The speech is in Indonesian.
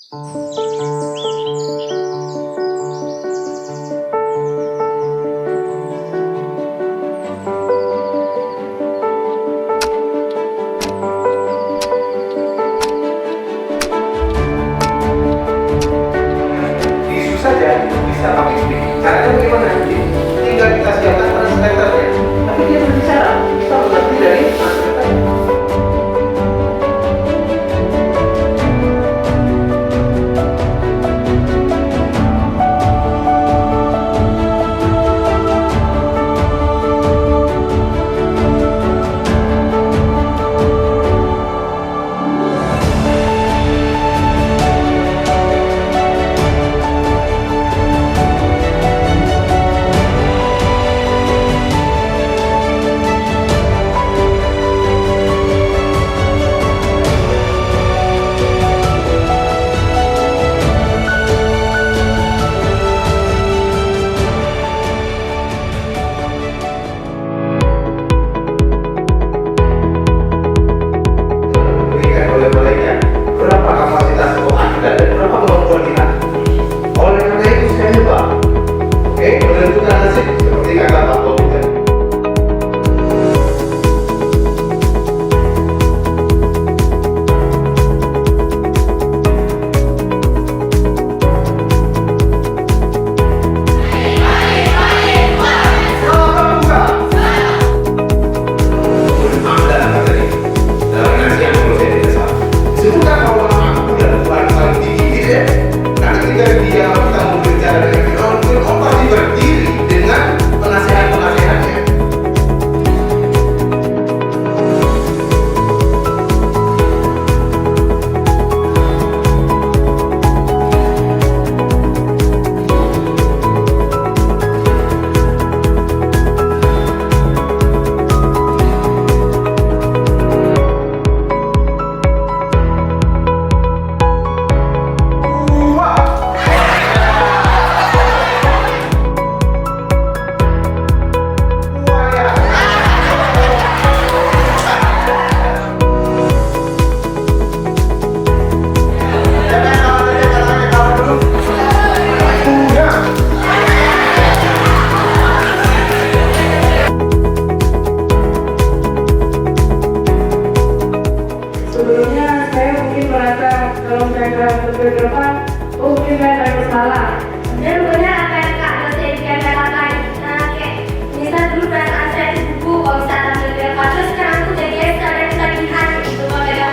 Tisu saja bisa pakai speak. Caranya bagaimana nanti? Tinggal kita siapkan translatornya. Tapi dia berbicara, kita mengerti dari translatornya. Berapa kapasitas otak kita dan berapa kemampuan kita. Oleh karena itu saya coba, menentukan nasib seperti kata Pak Bob tadi. Sebelumnya saya mungkin merasa kalau saya berdepan, mungkin saya ada bersalah. Dan rupanya apa yang Kak Dosi yang katakan, kayak misal dulu perasaan saya di buku, kalau bisa tampil di depan, terus sekarang aku jadi sekarang ketagihan gitu, makanya